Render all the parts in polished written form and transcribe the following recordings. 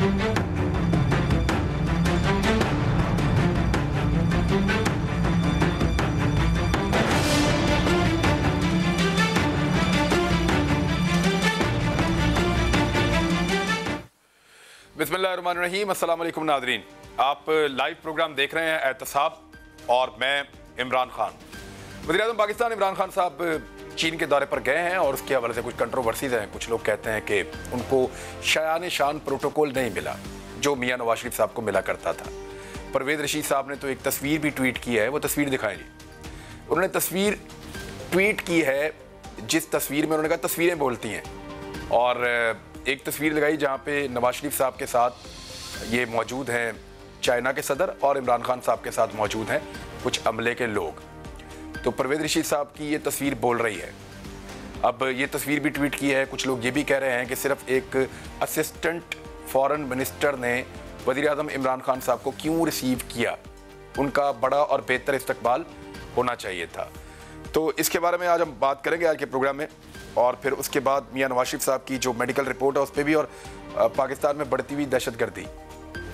बिस्मिल्लाहिर्रहमानिर्रहीम, अस्सलाम वालेकुम नाज़रीन। आप लाइव प्रोग्राम देख रहे हैं एहतसाब और मैं इमरान खान। वज़ीर-ए-आज़म पाकिस्तान इमरान खान साहब चीन के दौरे पर गए हैं और उसके हवाले से कुछ कंट्रोवर्सीज़ हैं। कुछ लोग कहते हैं कि उनको शायान शान प्रोटोकॉल नहीं मिला जो मियाँ नवाज शरीफ साहब को मिला करता था। परवेज़ रशीद साहब ने तो एक तस्वीर भी ट्वीट की है, वो तस्वीर दिखाएं जी। उन्होंने तस्वीर ट्वीट की है जिस तस्वीर में उन्होंने कहा तस्वीरें बोलती हैं, और एक तस्वीर लगाई जहाँ पे नवाज शरीफ साहब के साथ ये मौजूद हैं चाइना के सदर और इमरान खान साहब के साथ मौजूद हैं कुछ अमले के लोग। तो परवेज़ रशीद साहब की ये तस्वीर बोल रही है। अब ये तस्वीर भी ट्वीट की है। कुछ लोग ये भी कह रहे हैं कि सिर्फ एक असिस्टेंट फॉरेन मिनिस्टर ने वज़ीर-ए-आज़म इमरान खान साहब को क्यों रिसीव किया, उनका बड़ा और बेहतर इस्तकबाल होना चाहिए था। तो इसके बारे में आज हम बात करेंगे आज के प्रोग्राम में, और फिर उसके बाद मियाँ नवाज शरीफ साहब की जो मेडिकल रिपोर्ट है उस पर भी, और पाकिस्तान में बढ़ती हुई दहशतगर्दी।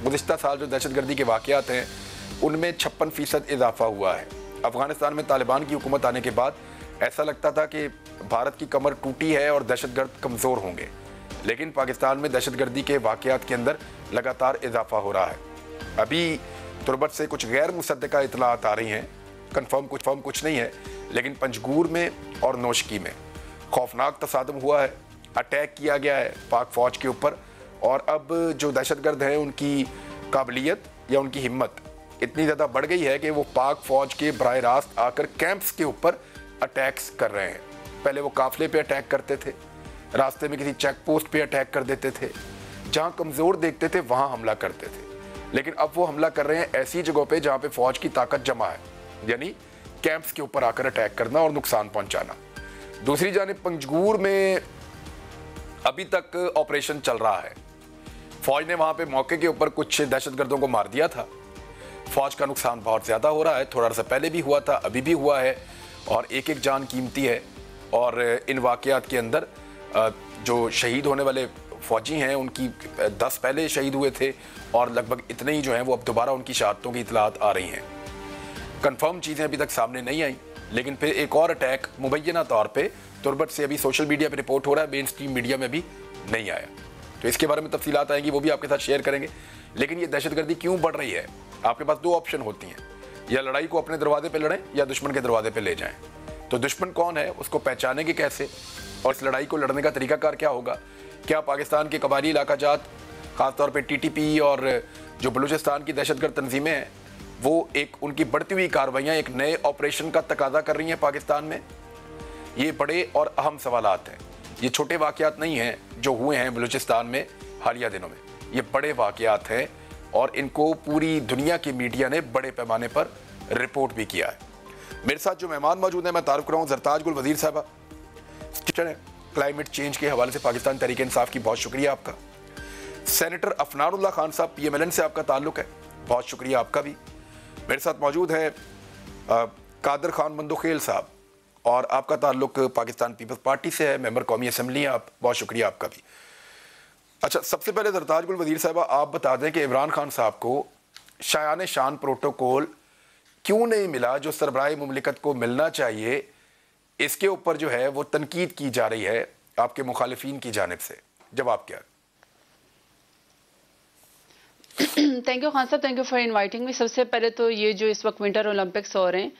गुज़िश्ता साल जो दहशतगर्दी के वाक़यात हैं उनमें 56% इजाफा हुआ है। अफ़गानिस्तान में तालिबान की हुकूमत आने के बाद ऐसा लगता था कि भारत की कमर टूटी है और दहशतगर्द कमज़ोर होंगे, लेकिन पाकिस्तान में दहशतगर्दी के वाक़यात के अंदर लगातार इजाफा हो रहा है। अभी तुरबत से कुछ गैर मुसद्दका इतलात आ रही हैं, कन्फर्म कुछ नहीं है, लेकिन पंजगूर में और नौशकी में खौफनाक तसादम हुआ है, अटैक किया गया है पाक फ़ौज के ऊपर। और अब जो दहशतगर्द हैं उनकी काबिलियत या उनकी हिम्मत इतनी ज़्यादा बढ़ गई है कि वो पाक फ़ौज के बराह रास्त आकर कैंप्स के ऊपर अटैक्स कर रहे हैं। पहले वो काफ़िले पे अटैक करते थे, रास्ते में किसी चेक पोस्ट पे अटैक कर देते थे, जहाँ कमज़ोर देखते थे वहाँ हमला करते थे, लेकिन अब वो हमला कर रहे हैं ऐसी जगहों पर जहाँ पर फ़ौज की ताकत जमा है, यानी कैंप्स के ऊपर आकर अटैक करना और नुकसान पहुँचाना। दूसरी जानिब पंजगूर में अभी तक ऑपरेशन चल रहा है। फौज ने वहां पे मौके के ऊपर कुछ दहशतगर्दों को मार दिया था। फौज का नुकसान बहुत ज़्यादा हो रहा है, थोड़ा सा पहले भी हुआ था, अभी भी हुआ है, और एक एक जान कीमती है। और इन वाक़यात के अंदर जो शहीद होने वाले फ़ौजी हैं उनकी 10 पहले शहीद हुए थे, और लगभग इतने ही जो हैं वो अब दोबारा उनकी शहादतों की इतलात आ रही हैं। कन्फर्म चीज़ें अभी तक सामने नहीं आई, लेकिन फिर एक और अटैक मुबैना तौर पे तुरबत से अभी सोशल मीडिया पे रिपोर्ट हो रहा है, मेन स्ट्रीम मीडिया में भी नहीं आया। तो इसके बारे में तफसीलात आएंगी, वो भी आपके साथ शेयर करेंगे। लेकिन ये दहशतगर्दी क्यों बढ़ रही है? आपके पास दो ऑप्शन होती हैं, या लड़ाई को अपने दरवाजे पे लड़ें या दुश्मन के दरवाजे पे ले जाएं। तो दुश्मन कौन है उसको पहचानेंगे कैसे, और इस लड़ाई को लड़ने का तरीकाकार क्या होगा? क्या पाकिस्तान के कबायली इलाका जात, ख़ासतौर पर TTP और जो बलूचिस्तान की दहशतगर्द तंजीमें हैं, वो एक उनकी बढ़ती हुई कार्रवाइयाँ एक नए ऑपरेशन का तकाजा कर रही हैं पाकिस्तान में? ये बड़े और अहम सवालात हैं। ये छोटे वाक़यात नहीं हैं जो हुए हैं बलूचिस्तान में हालिया दिनों में, ये बड़े वाक़यात हैं, और इनको पूरी दुनिया की मीडिया ने बड़े पैमाने पर रिपोर्ट भी किया है। मेरे साथ जो मेहमान मौजूद हैं, मैं तारुफ कर रहा हूँ ज़रताज गुल वज़ीर साहबा, क्लाइमेट चेंज के हवाले से पाकिस्तान तहरीक इंसाफ की बहुत शुक्रिया आपका। सेनेटर अफनानुल्लाह खान साहब PMLN से आपका ताल्लुक़ है, बहुत शुक्रिया आपका भी। मेरे साथ मौजूद है कादर खान मंदोखेल साहब, और आपका ताल्लुक पाकिस्तान पीपल्स पार्टी से है, मेंबर कौमी असम्बली हैं आप, बहुत शुक्रिया आपका भी। अच्छा, सबसे पहले ज़रताज गुल वज़ीर साहब आप बता दें कि इमरान खान साहब को शायान शान प्रोटोकॉल क्यों नहीं मिला जो सरबराह मुमलिकत को मिलना चाहिए? इसके ऊपर जो है वो तनकीद की जा रही है आपके मुखालिफिन की जानिब से, जवाब क्या? थैंक यू खान साहब, thank you for inviting me. सबसे पहले तो ये जो इस वक्त विंटर ओलंपिक्स हो रहे हैं,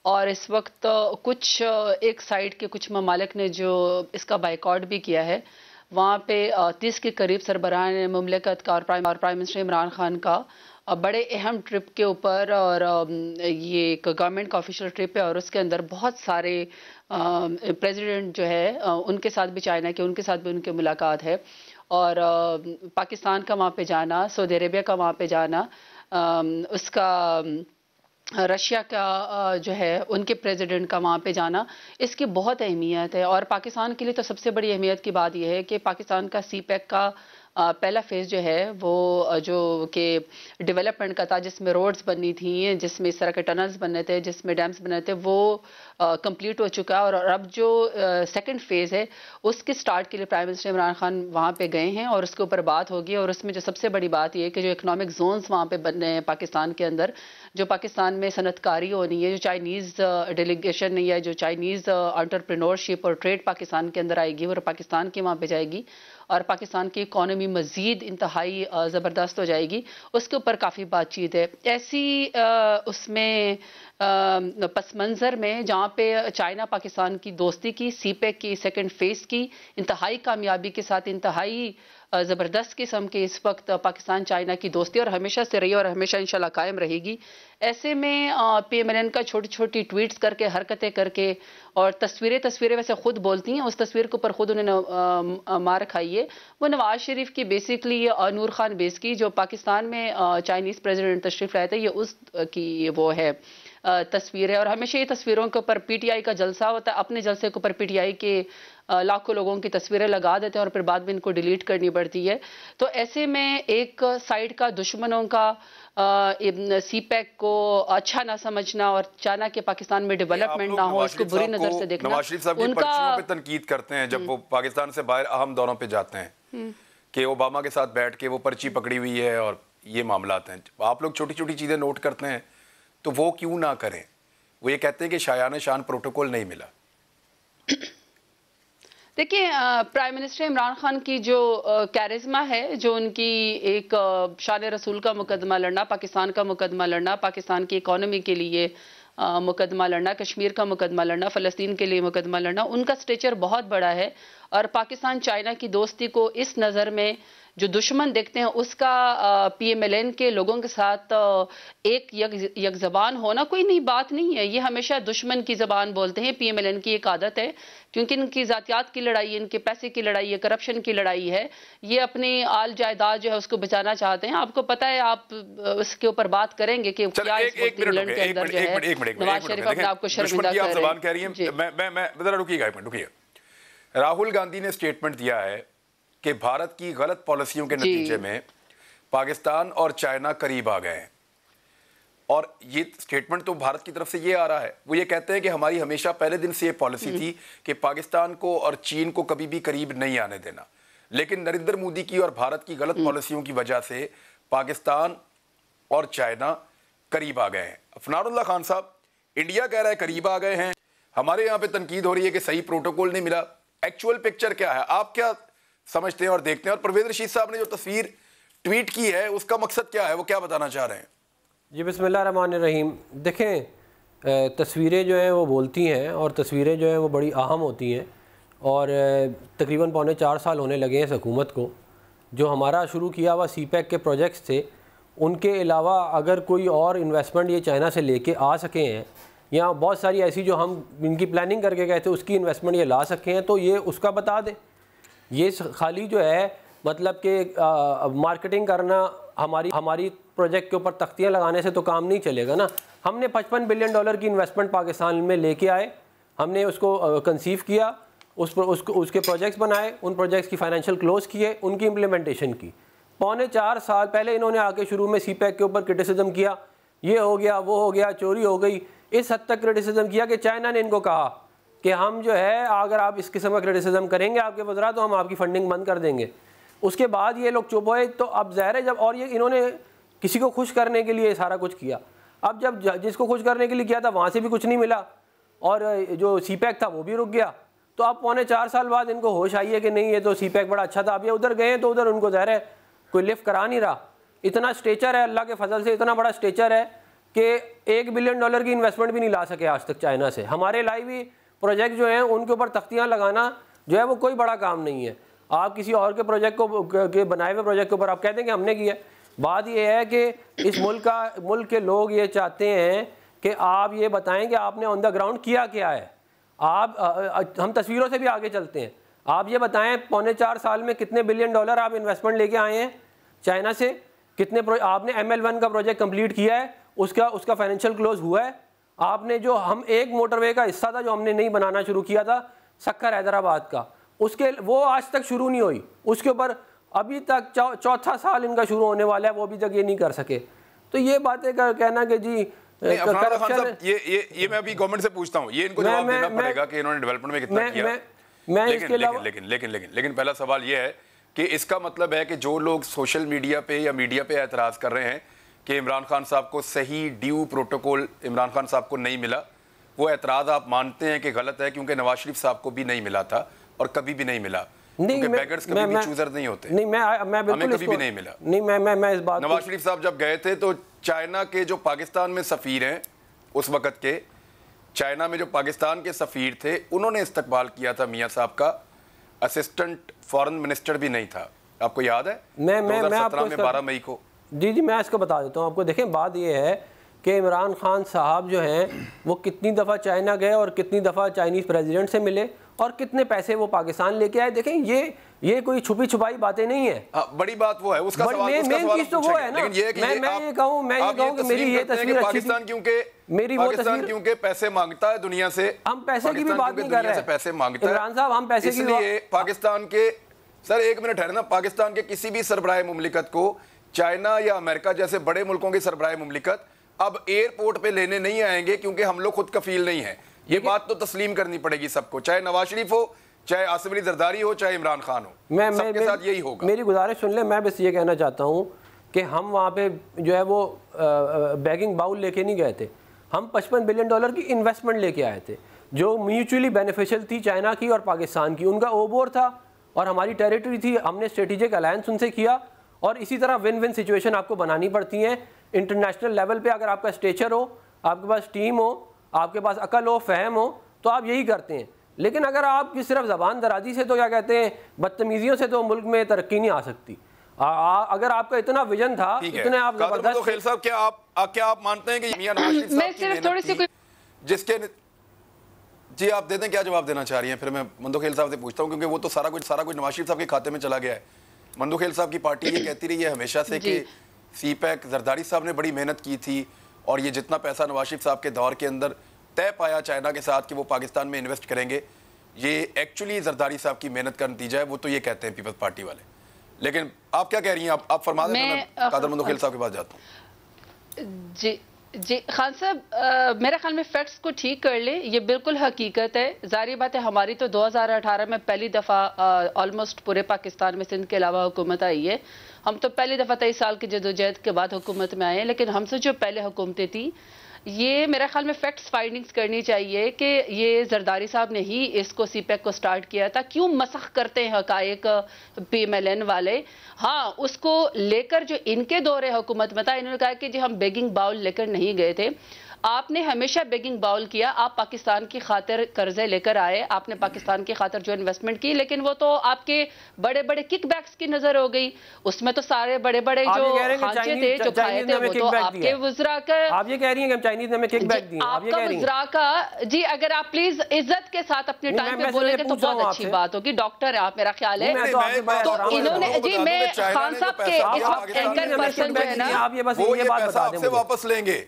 और इस वक्त कुछ एक साइड के कुछ ममालिक ने जो इसका बाइकआउट भी किया है, वहाँ पे 30 के करीब सरबराह मुमलिकत का और प्राइम मिनिस्टर इमरान खान का बड़े अहम ट्रिप के ऊपर, और ये एक गवर्नमेंट का ऑफिशियल ट्रिप है, और उसके अंदर बहुत सारे प्रेसिडेंट जो है उनके साथ भी, चाइना के उनके साथ भी उनकी मुलाकात है, और पाकिस्तान का वहाँ पे जाना, सऊदी अरेबिया का वहाँ पे जाना, उसका रशिया का जो है उनके प्रेसिडेंट का वहाँ पे जाना, इसकी बहुत अहमियत है। और पाकिस्तान के लिए तो सबसे बड़ी अहमियत की बात यह है कि पाकिस्तान का CPEC का पहला फेज़ जो है वो जो कि डेवलपमेंट का था, जिसमें रोड्स बननी थी, जिसमें इस तरह के टनल्स बनने थे, जिसमें डैम्स बनने थे, वो कंप्लीट हो चुका है। और अब जो सेकंड फेज़ है उसके स्टार्ट के लिए प्राइम मिनिस्टर इमरान खान वहाँ पे गए हैं और उसके ऊपर बात होगी। और उसमें जो सबसे बड़ी बात ये है कि जो इकोनॉमिक जोन्स वहाँ पे बन रहे हैं पाकिस्तान के अंदर, जो पाकिस्तान में सनतकारी होनी है, जो चाइनीज़ डेलीगेशन या जो चाइनीज़ एंटरप्रेन्योरशिप और ट्रेड पाकिस्तान के अंदर आएगी और पाकिस्तान के वहाँ पे जाएगी और पाकिस्तान की इकॉनमी मज़ीद इंतहाई ज़बरदस्त हो जाएगी, उसके ऊपर काफ़ी बातचीत है। ऐसी उसमें पस मंज़र में जहाँ पे चाइना पाकिस्तान की दोस्ती की सीपेक की सेकंड फेज़ की इंतहाई कामयाबी के साथ इंतहाई ज़बरदस्त किस्म के इस वक्त पाकिस्तान चाइना की दोस्ती और हमेशा से रही और हमेशा इंशाल्लाह कायम रहेगी। ऐसे में PMLN का छोटी छोटी ट्वीट्स करके, हरकतें करके और तस्वीरें वैसे खुद बोलती हैं, उस तस्वीर के ऊपर खुद उन्होंने मार खाई है, वो नवाज शरीफ की बेसिकली नूर खान बेस की जो पाकिस्तान में चाइनीज़ प्रेसिडेंट तशरीफ लाए थे, ये उस की वो है तस्वीर है। और हमेशा ये तस्वीरों के ऊपर PTI का जलसा होता है, अपने जलसे के ऊपर PTI के लाखों लोगों की तस्वीरें लगा देते हैं और फिर बाद में इनको डिलीट करनी पड़ती है। तो ऐसे में एक साइड का दुश्मनों का CPEC को अच्छा ना समझना और चाइना के पाकिस्तान में डेवलपमेंट ना हो, इसको बुरी नजर से देखना। नवाज शरीफ साहब की पर्चियों पे तनकीद करते हैं जब वो पाकिस्तान से बाहर अहम दौरों पे जाते हैं कि ओबामा के साथ बैठ के वो पर्ची पकड़ी हुई है और ये मामला हैं। आप लोग छोटी छोटी चीजें नोट करते हैं तो वो क्यों ना करें? वो ये कहते हैं कि शायान शान प्रोटोकॉल नहीं मिला। देखिए, प्राइम मिनिस्टर इमरान खान की जो कैरिज्मा है, जो उनकी एक शान रसूल का मुकदमा लड़ना, पाकिस्तान का मुकदमा लड़ना, पाकिस्तान की इकॉनमी के लिए मुकदमा लड़ना, कश्मीर का मुकदमा लड़ना, फ़लस्तीन के लिए मुकदमा लड़ना, उनका स्टेचर बहुत बड़ा है। और पाकिस्तान चाइना की दोस्ती को इस नज़र में जो दुश्मन देखते हैं उसका PMLN के लोगों के साथ एक यक ज़बान होना कोई नई बात नहीं है। ये हमेशा दुश्मन की ज़बान बोलते हैं, PMLN की एक आदत है, क्योंकि इनकी ज़ातियात की लड़ाई, इनके पैसे की लड़ाई है, करप्शन की लड़ाई है। ये अपनी आल जायदाद जो है उसको बचाना चाहते हैं। आपको पता है, आप उसके ऊपर बात करेंगे कि क्या इंग्लैंड के अंदर जो है नवाज शरीफ अपने आपको शर्मिंदा कर रहे हैं। मैं जरा रुकिएगा। राहुल गांधी ने स्टेटमेंट दिया है कि भारत की गलत पॉलिसियों के नतीजे में पाकिस्तान और चाइना करीब आ गए हैं। और ये स्टेटमेंट तो भारत की तरफ से ये आ रहा है, वो ये कहते हैं कि हमारी हमेशा पहले दिन से ये पॉलिसी थी कि पाकिस्तान को और चीन को कभी भी करीब नहीं आने देना, लेकिन नरेंद्र मोदी की और भारत की गलत पॉलिसियों की वजह से पाकिस्तान और चाइना करीब आ गए हैं। अफनारुल्लाह खान साहब, इंडिया कह रहा है करीब आ गए हैं, हमारे यहाँ पे तनकीद हो रही है कि सही प्रोटोकॉल नहीं मिला। एक्चुअल पिक्चर क्या है, आप क्या समझते हैं और देखते हैं? और परवेज रशीद साहब ने जो तस्वीर ट्वीट की है उसका मकसद क्या है, वो क्या बताना चाह रहे हैं? जी बिस्मिल्लाहिर्रहमानिर्रहीम। देखें, तस्वीरें जो हैं वो बोलती हैं और तस्वीरें जो हैं वो बड़ी अहम होती हैं। और तकरीबन 3.25 साल होने लगे हैं इस हुकूमत को। जो हमारा शुरू किया हुआ CPEC के प्रोजेक्ट्स थे, उनके अलावा अगर कोई और इन्वेस्टमेंट ये चाइना से लेके आ सके हैं, या बहुत सारी ऐसी जो हम इनकी प्लानिंग करके गए थे उसकी इन्वेस्टमेंट ये ला सके हैं, तो ये उसका बता दें। ये खाली जो है मतलब कि मार्केटिंग करना, हमारी प्रोजेक्ट के ऊपर तख्तियाँ लगाने से तो काम नहीं चलेगा ना। हमने $55 बिलियन की इन्वेस्टमेंट पाकिस्तान में लेके आए, हमने उसको कंसीव किया, उसके प्रोजेक्ट्स बनाए, उन प्रोजेक्ट्स की फाइनेंशियल क्लोज किए, उनकी इम्प्लीमेंटेशन की। 3.25 साल पहले इन्होंने आके शुरू में CPEC के ऊपर क्रिटिसिज्म किया, ये हो गया, वो हो गया, चोरी हो गई, इस हद तक क्रिटिसिज्म किया कि चाइना ने इनको कहा कि हम जो है अगर आप इस किस्म का क्रिटिसिज्म करेंगे आपके वज़रा तो हम आपकी फंडिंग बंद कर देंगे। उसके बाद ये लोग चुप हुए। तो अब ज़ाहिर है जब, और ये इन्होंने किसी को खुश करने के लिए सारा कुछ किया। अब जब जिसको खुश करने के लिए किया था वहाँ से भी कुछ नहीं मिला और जो CPEC था वो भी रुक गया। तो अब 3.25 साल बाद इनको होश आई है कि नहीं, ये तो CPEC बड़ा अच्छा था। अब ये उधर गए तो उधर उनको ज़ाहिर है कोई लिफ्ट करा नहीं रहा। इतना स्टेचर है, अल्लाह के फजल से इतना बड़ा स्टेचर है कि $1 बिलियन की इन्वेस्टमेंट भी नहीं ला सके आज तक चाइना से। हमारे लाइव भी प्रोजेक्ट जो हैं उनके ऊपर तख्तियाँ लगाना जो है वो कोई बड़ा काम नहीं है। आप किसी और के प्रोजेक्ट के बनाए हुए प्रोजेक्ट के ऊपर आप कहते हैं कि हमने किया। बात यह है कि इस मुल्क के लोग ये चाहते हैं कि आप ये बताएं कि आपने ऑन द ग्राउंड किया क्या है। हम तस्वीरों से भी आगे चलते हैं। आप ये बताएं 3.25 साल में कितने $1 बिलियन आप इन्वेस्टमेंट लेके आए हैं चाइना से, कितने आपने ML1 का प्रोजेक्ट कंप्लीट किया है, उसका फाइनेंशियल क्लोज हुआ है। आपने जो हम एक मोटरवे का हिस्सा था जो हमने नहीं बनाना शुरू किया था सक्कर हैदराबाद का, उसके वो आज तक शुरू नहीं हुई। उसके ऊपर अभी तक चौथा साल इनका शुरू होने वाला है, वो अभी तक ये नहीं कर सके। तो ये बातें कहना कि जी करप्शन, ये मैं अभी गवर्नमेंट से पूछता हूँ, ये इनको जवाब देना पड़ेगा कि इन्होंने डेवलपमेंट में कितना किया। लेकिन पहला सवाल ये है कि इसका मतलब है कि जो लोग सोशल मीडिया पे या मीडिया पे एतराज़ कर रहे हैं कि इमरान खान साहब को सही ड्यू प्रोटोकॉल इमरान खान साहब को नहीं मिला, वो एतराज़ आप मानते हैं कि गलत है, क्योंकि नवाज शरीफ साहब को भी नहीं मिला था और कभी भी नहीं मिला, क्योंकि बेगर्स कभी भी चूजर नहीं होते। नहीं, मैं बिल्कुल कभी भी नहीं मिला। नहीं, मैं इस बात, नवाज शरीफ साहब जब गए थे तो चाइना के जो पाकिस्तान में सफ़ीर हैं उस वक़्त के, चाइना में जो पाकिस्तान के सफ़ीर थे, उन्होंने इस्तकबाल किया था मियाँ साहब का। असिस्टेंट फॉरेन मिनिस्टर भी नहीं था, आपको याद है? मैं 2017 में 12 मई को। जी मैं इसको बता देता हूँ आपको। देखें, बात ये है कि इमरान खान साहब जो हैं वो कितनी दफ़ा चाइना गए और कितनी दफ़ा चाइनीज़ प्रेसिडेंट से मिले और कितने पैसे वो पाकिस्तान लेके आए। देखें, ये कोई छुपी छुपाई बातें नहीं है। बड़ी बात वो है, उसका सवाल मेन चीज तो वो है ना। मैं ये कहूँ कि मेरी ये तस्वीर पाकिस्तान क्योंकि पैसे मांगता है दुनिया से, हम पैसे की भी बात नहीं कर रहे हैं, पैसे मांगता है इमरान साहब, हम पैसे की, इसलिए पाकिस्तान के, सर एक मिनट है ना, पाकिस्तान के किसी भी सरबराह मुमलिकत को चाइना या अमेरिका जैसे बड़े मुल्कों की सरबराह मुमलिकत अब एयरपोर्ट पे लेने नहीं आएंगे, क्योंकि हम लोग खुद कफील नहीं है। ये बात तो तस्लीम करनी पड़ेगी सबको, चाहे नवाज शरीफ हो, चाहे आसिफ अली जरदारी हो, चाहे इमरान खान हो, सबके साथ यही होगा। मेरी गुजारिश सुन ले, मैं बस ये कहना चाहता हूँ कि हम वहाँ पे जो है वो बैगिंग बाउल लेके नहीं गए थे, हम $55 बिलियन की इन्वेस्टमेंट लेके आए थे, जो म्यूचुअली बेनिफिशियल थी चाइना की और पाकिस्तान की। उनका ओबोर था और हमारी टेरिटरी थी, हमने स्ट्रेटेजिक अलायंस उनसे किया। और इसी तरह विन विन सिचुएशन आपको बनानी पड़ती है इंटरनेशनल लेवल पे। अगर आपका स्टेचर हो, आपके पास टीम हो, आपके पास अकल हो, फहम हो, तो आप यही करते हैं। लेकिन अगर आपकी सिर्फ ज़बान दराजी से, तो क्या कहते हैं, बदतमीजियों से तो मुल्क में तरक्की नहीं आ सकती। अगर आपका इतना विजन था, इतने आप जबरदस्त। खेल साहब, क्या आप मानते हैं कि मियां नवाज शरीफ साहब की जिसके, जी आप दे दें, क्या जवाब देना चाह रही हैं? फिर मैं मंदो खेल साहब से पूछता हूँ, क्योंकि वो तो सारा कुछ नवाज शरीफ साहब के खाते में चला गया है। मंदो खेल साहब की पार्टी ये कहती रही है हमेशा से कि सीपैक जरदारी साहब ने बड़ी मेहनत की थी और ये जितना पैसा नवाज शरीफ साहब के दौर के अंदर तय पाया चाइना के साथ कि वो पाकिस्तान में इन्वेस्ट करेंगे, ये एक्चुअली जरदारी साहब की मेहनत का नतीजा है। वो तो ये कहते हैं पीपल्स पार्टी वाले। लेकिन आप क्या कह रही हैं? आप फरमा दें, मैं कादर मंदो खेल साहब के पास जाता हूँ। जी खान साहब, मेरे ख्याल में फैक्ट्स को ठीक कर ले, ये बिल्कुल हकीकत है। जारी बात है, हमारी तो 2018 में पहली दफ़ा ऑलमोस्ट पूरे पाकिस्तान में सिंध के अलावा हुकूमत आई है। हम तो पहली दफ़ा 23 साल की जदोजहद के बाद हुकूमत में आए हैं, लेकिन हमसे जो पहले हुकूमतें थी, ये मेरे ख्याल में फैक्ट्स फाइंडिंग्स करनी चाहिए कि ये जरदारी साहब ने ही इसको सीपैक को स्टार्ट किया था। क्यों मसख करते हैं हकायक PMLN वाले? हाँ, उसको लेकर जो इनके दौरे हुकूमत में था, इन्होंने कहा कि जी हम बेगिंग बाउल लेकर नहीं गए थे। आपने हमेशा बेगिंग बाउल किया, आप पाकिस्तान की खातिर कर्जे लेकर आए, आपने पाकिस्तान की खातिर जो इन्वेस्टमेंट की, लेकिन वो तो आपके बड़े बड़े किकबैक्स की नजर हो गई। उसमें तो सारे बड़े बड़े जो खांचे थे, जो खाए थे, वो तो आपके वज़रा का। आप ये कह रही हैं कि चाइनीज ने हमें किकबैक दिए? आपका वज़रा का, जी अगर आप प्लीज इज्जत के साथ अपने टाइम पे बोलेंगे तो बहुत अच्छी बात होगी। डॉक्टर आप, मेरा ख्याल है तो इन्होंने, जी मैं खान साहब के इस वक्त एंकर पर्सन जो है ना, आप ये बस ये बात बता दें, वापस लेंगे।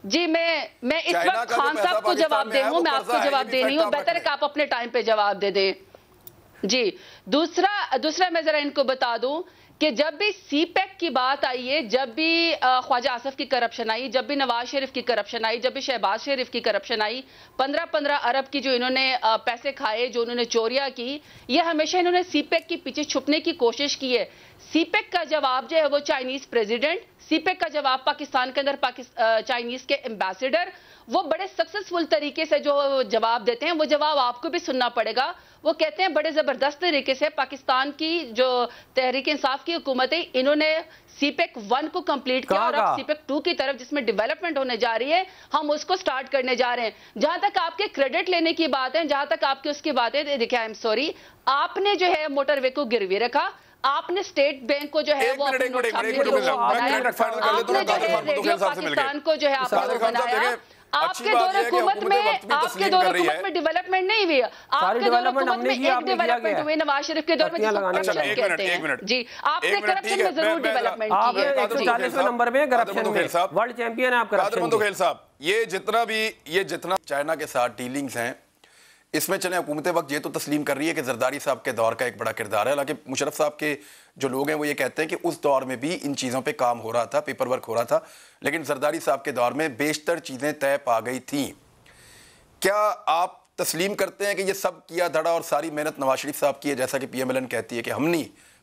जी मैं इस वक्त खान साहब को जवाब दे रही हूँ, मैं आपको जवाब दे रही हूँ, बेहतर है कि आप अपने टाइम पे जवाब दे दें। जी दूसरा मैं जरा इनको बता दूं कि जब भी सीपैक की बात आई है, जब भी ख्वाजा आसिफ की करप्शन आई, जब भी नवाज शरीफ की करप्शन आई, जब भी शहबाज शरीफ की करप्शन आई, 15-15 अरब की जो इन्होंने पैसे खाए, जो उन्होंने चोरियां की, ये हमेशा इन्होंने सीपैक के पीछे छुपने की कोशिश की है। सीपैक का जवाब जो है वो चाइनीज प्रेसिडेंट, सीपैक का जवाब पाकिस्तान के अंदर चाइनीज के एम्बेसडर, वो बड़े सक्सेसफुल तरीके से जो जवाब देते हैं, वो जवाब आपको भी सुनना पड़ेगा। वो कहते हैं बड़े जबरदस्त तरीके से पाकिस्तान की जो तहरीक इंसाफ की हुकूमत है, इन्होंने सीपैक 1 को कंप्लीट किया और अब सीपैक 2 की तरफ जिसमें डेवलपमेंट होने जा रही है, हम उसको स्टार्ट करने जा रहे हैं। जहां तक आपके क्रेडिट लेने की बात है, जहां तक आपकी उसकी बात है, देखिए आई एम सॉरी, आपने जो है मोटरवे को गिरवी रखा, आपने स्टेट बैंक को जो है वो आपने जो है रेडियो पाकिस्तान को जो है आपने बनाया। आपके दौर हुकूमत में डेवलपमेंट नहीं हुई, आपके दौर हुकूमत में एक डेवलपमेंट हुई नवाज शरीफ के दौर में, जिसको कहते हैं। जी आपने करप्शन में जरूर डेवलपमेंट की है। 140वें नंबर पे करप्शन में वर्ल्ड चैंपियन है आप करप्शन में। साहब ये जितना चाइना के साथ डीलिंग्स हैं, इसमें चले हुकूमत वक्त ये तो तस्लीम कर रही है कि जरदारी साहब के दौर का एक बड़ा किरदार है, हालांकि मुशर्रफ साहब के जो लोग हैं वो ये कहते हैं कि उस दौर में भी इन चीज़ों पे काम हो रहा था, पेपर वर्क हो रहा था, लेकिन जरदारी साहब के दौर में बेशतर चीज़ें तय पा गई थी। क्या आप तस्लीम करते हैं कि ये सब किया धड़ा और सारी मेहनत नवाज शरीफ साहब की है, जैसा कि PMLN कहती है कि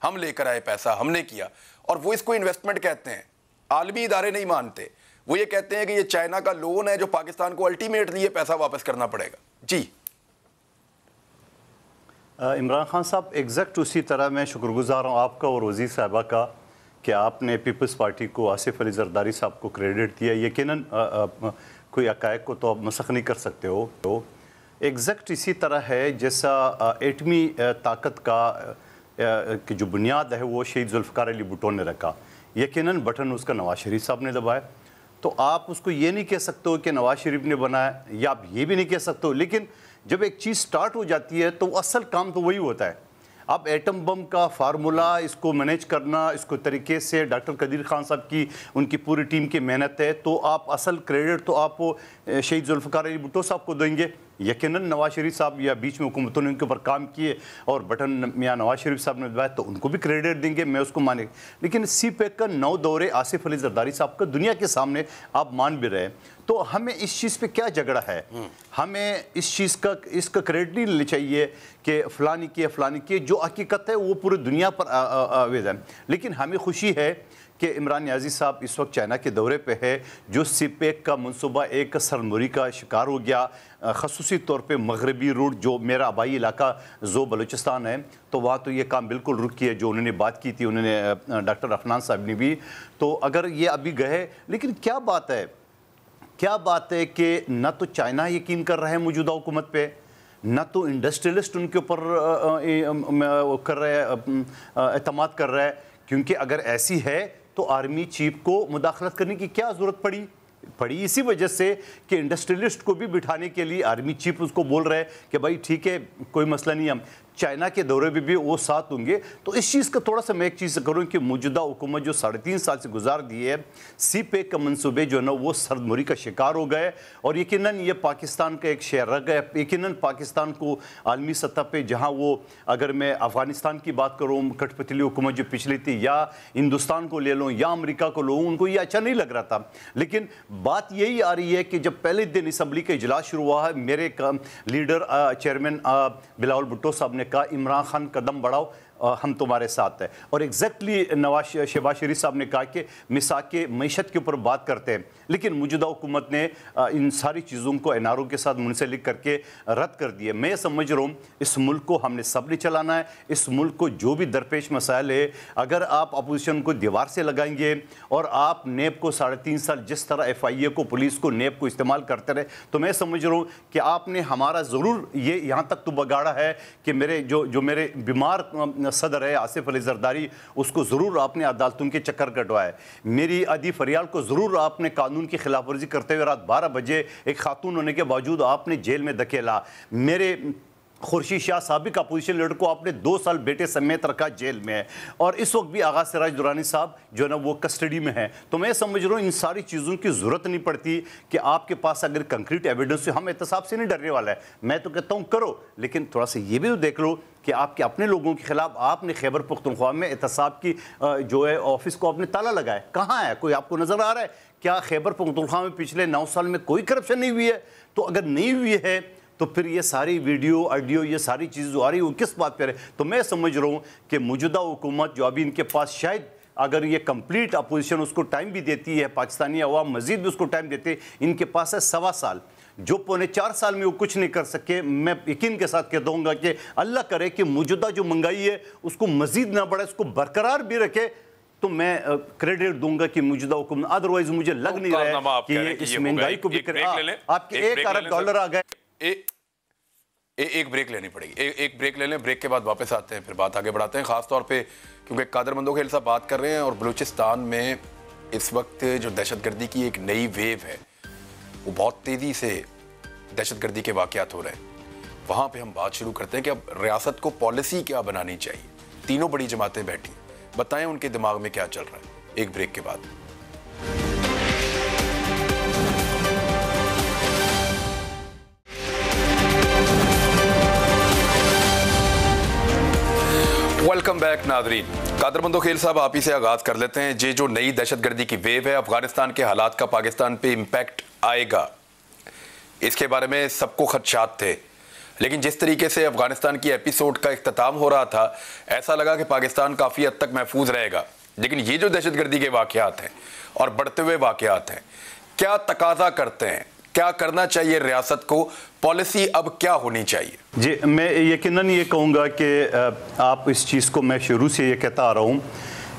हम लेकर आए पैसा, हमने किया, और वो इसको इन्वेस्टमेंट कहते हैं, आलमी इदारे नहीं मानते, वो ये कहते हैं कि ये चाइना का लोन है जो पाकिस्तान को अल्टीमेटली ये पैसा वापस करना पड़ेगा। जी इमरान खान साहब, एग्जैक्ट उसी तरह मैं शुक्रगुजार हूँ आपका और वज़ीर साहबा का कि आपने पीपल्स पार्टी को आसिफ अली जरदारी साहब को क्रेडिट दिया। यकीनन कोई हक़ाइक़ को तो आप मसख़ नहीं कर सकते हो। तो एग्जैक्ट इसी तरह है जैसा एटमी ताकत का की जो बुनियाद है वो शहीद जुल्फ़िकार अली भुट्टो ने रखा, यकीनन बटन उसका नवाज शरीफ साहब ने दबाया। तो आप उसको ये नहीं कह सकते हो कि नवाज शरीफ ने बनाया, या आप ये भी नहीं कह सकते हो, लेकिन जब एक चीज़ स्टार्ट हो जाती है तो असल काम तो वही होता है। अब एटम बम का फार्मूला, इसको मैनेज करना, इसको तरीके से डॉक्टर कदीर खान साहब की, उनकी पूरी टीम की मेहनत है, तो आप असल क्रेडिट तो आप शहीद जुल्फ़िकार अली भुट्टो साहब को देंगे। यकीनन नवाज शरीफ साहब या बीच में हुकूमतों ने उनके ऊपर काम किए और बटन मियाँ नवाज शरीफ साहब ने दबाया, तो उनको भी क्रेडिट देंगे, मैं उसको माने। लेकिन CPEC का 9 दौरे आसिफ अली जरदारी साहब का दुनिया के सामने आप मान भी रहे, तो हमें इस चीज़ पे क्या झगड़ा है? हमें इस चीज़ का इसका क्रेडिट नहीं लेना चाहिए कि फ़लानी की, जो हकीकत है वो पूरी दुनिया पर आवेद है। लेकिन हमें खुशी है कि इमरान नियाज़ी साहब इस वक्त चाइना के दौरे पे है, जो CPEC का मनसूबा एक सरमरी का शिकार हो गया, ख़ुसूसी तौर पे मगरबी रूट जो मेरा आबाई इलाका जो बलूचिस्तान है, तो वहाँ तो ये काम बिल्कुल रुक किया जो उन्होंने बात की थी, उन्होंने डॉक्टर अफनान साहब ने भी। तो अगर ये अभी गए, लेकिन क्या बात है कि न तो चाइना यकीन कर रहा है मौजूदा हुकूमत पे, न तो इंडस्ट्रियलिस्ट उनके ऊपर कर रहे हैं, एतमाद कर रहा है। क्योंकि अगर ऐसी है तो आर्मी चीफ को मुदाखलत करने की क्या ज़रूरत पड़ी इसी वजह से कि इंडस्ट्रियलिस्ट को भी बिठाने के लिए आर्मी चीफ उसको बोल रहे हैं कि भाई ठीक है, कोई मसला नहीं, हम चाइना के दौरे में भी वो साथ होंगे। तो इस चीज़ का थोड़ा सा मैं एक चीज़ करूँ कि मौजूदा हुकूमत जो 3.5 साल से गुजार दी है, CPEC का मनसूबे जो है ना वो सरदमुरी का शिकार हो गए, और यकीनन ये पाकिस्तान का एक शहर रह गया। यकीनन पाकिस्तान को आलमी सतह पे, जहाँ वो, अगर मैं अफ़गानिस्तान की बात करूँ, कठपुतली हुकूमत जो पिछली थी, या हिंदुस्तान को ले लूँ या अमेरिका को लूँ, उनको ये अच्छा नहीं लग रहा था। लेकिन बात यही आ रही है कि जब पहले दिन असम्बली का इजलास शुरू हुआ है, मेरे लीडर चेयरमैन बिलावल भुट्टो साहब ने कहा, इमरान खान कदम बढ़ाओ, हम तुम्हारे साथ हैं। और एग्जैक्टली शहबाज शरीफ साहब ने कहा कि मिसाके मईशत के ऊपर बात करते हैं, लेकिन मौजूदा हुकूमत ने इन सारी चीज़ों को NRO के साथ मुंसलिक करके रद्द कर दिए। मैं समझ रहा हूँ इस मुल्क को हमने सब ने चलाना है। इस मुल्क को जो भी दरपेश मसाइल है, अगर आप अपोजिशन को दीवार से लगाएंगे और आप नेब को 3.5 साल जिस तरह FIA को, पुलिस को, नेब को इस्तेमाल करते रहे, तो मैं समझ रहा हूँ कि आपने हमारा ज़रूर ये यहाँ तक तो बगाड़ा है कि मेरे जो मेरे बीमार सदर है आसिफ अली जरदारी, उसको ज़रूर आपने अदालतों के चक्कर कटवाए। मेरी अदी फरियाल को ज़रूर आपने कानून की खिलाफ वर्जी करते हुए रात 12 बजे एक खातून होने के बावजूद आपने जेल में धकेला। मेरे खुर्शीद शाह साबिक अपोजिशन लीडर को आपने 2 साल बेटे समेत रखा जेल में, और इस वक्त भी आगा सिराज दुरानी साहब जो है ना वो कस्टडी में है। तो मैं समझ रहा हूँ इन सारी चीज़ों की ज़रूरत नहीं पड़ती कि आपके पास अगर कंक्रीट एविडेंस है, हम एहतसाब से नहीं डरने वाला है। मैं तो कहता हूँ करो, लेकिन थोड़ा सा ये भी तो देख लो कि आपके अपने लोगों के खिलाफ आपने खैबर पख्तूनख्वा में एहतसाब की जो है ऑफिस को आपने ताला लगाया, कहाँ है? कोई आपको नज़र आ रहा है क्या? खैबर पख्तूनख्वा में पिछले 9 साल में कोई करप्शन नहीं हुई है? तो अगर नहीं हुई है तो फिर ये सारी वीडियो ऑडियो ये सारी चीज़ जो आ रही है वो किस बात पर है? तो मैं समझ रहा हूँ कि मौजूदा हुकूमत जो अभी इनके पास, शायद अगर ये कंप्लीट अपोजिशन उसको टाइम भी देती है, पाकिस्तानी अवाम मजीद भी उसको टाइम देते, इनके पास है 1.25 साल, जो पौने 4 साल में वो कुछ नहीं कर सके। मैं यकीन के साथ कहता हूँ कि अल्लाह करे कि मौजूदा जो महंगाई है उसको मजीद ना बढ़े, उसको बरकरार भी रखे, तो मैं क्रेडिट दूंगा कि मौजूदा हुकूमत। अदरवाइज मुझे लग नहीं रहा है कि ये इस महंगाई को भी करे। आपके $1 अरब आ गए। एक ब्रेक लेनी पड़ेगी, एक ब्रेक ले लें, ब्रेक के बाद वापस आते हैं, फिर बात आगे बढ़ाते हैं। खासतौर पे क्योंकि कादर मंदोखेल साहब बात कर रहे हैं और बलूचिस्तान में इस वक्त जो दहशतगर्दी की एक नई वेव है, वो बहुत तेज़ी से दहशतगर्दी के वाक़यात हो रहे हैं। वहाँ पे हम बात शुरू करते हैं कि अब रियासत को पॉलिसी क्या बनानी चाहिए। तीनों बड़ी जमातें बैठी, बताएं उनके दिमाग में क्या चल रहा है। एक ब्रेक के बाद वेलकम बैक नाजरीन। कादर मंदो खेल साहब, आप ही से आगाज कर लेते हैं। ये जो नई दहशतगर्दी की वेव है, अफगानिस्तान के हालात का पाकिस्तान पे इम्पैक्ट आएगा, इसके बारे में सबको खदशात थे, लेकिन जिस तरीके से अफगानिस्तान की एपिसोड का इख्तिताम हो रहा था, ऐसा लगा कि पाकिस्तान काफ़ी हद तक महफूज रहेगा। लेकिन ये जो दहशतगर्दी के वाक़यात हैं और बढ़ते हुए वाक़यात हैं, क्या तकाजा करते हैं, क्या करना चाहिए रियासत को, पॉलिसी अब क्या होनी चाहिए? जी, मैं यकीनन ये कहूँगा कि आप इस चीज़ को, मैं शुरू से ये कहता आ रहा हूँ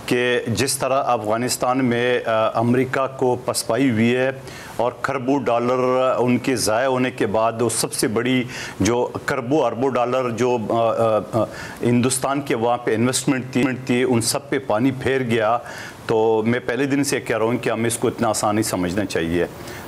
कि जिस तरह अफ़गानिस्तान में अमेरिका को पसपाई हुई है और खरबों डॉलर उनके ज़ाय होने के बाद वो सबसे बड़ी जो खरबों अरबों डॉलर जो हिंदुस्तान के वहाँ पे इन्वेस्टमेंट थी उन सब पे पानी फेर गया। तो मैं पहले दिन से कह रहा हूँ कि हमें इसको इतना आसान नहीं समझना चाहिए।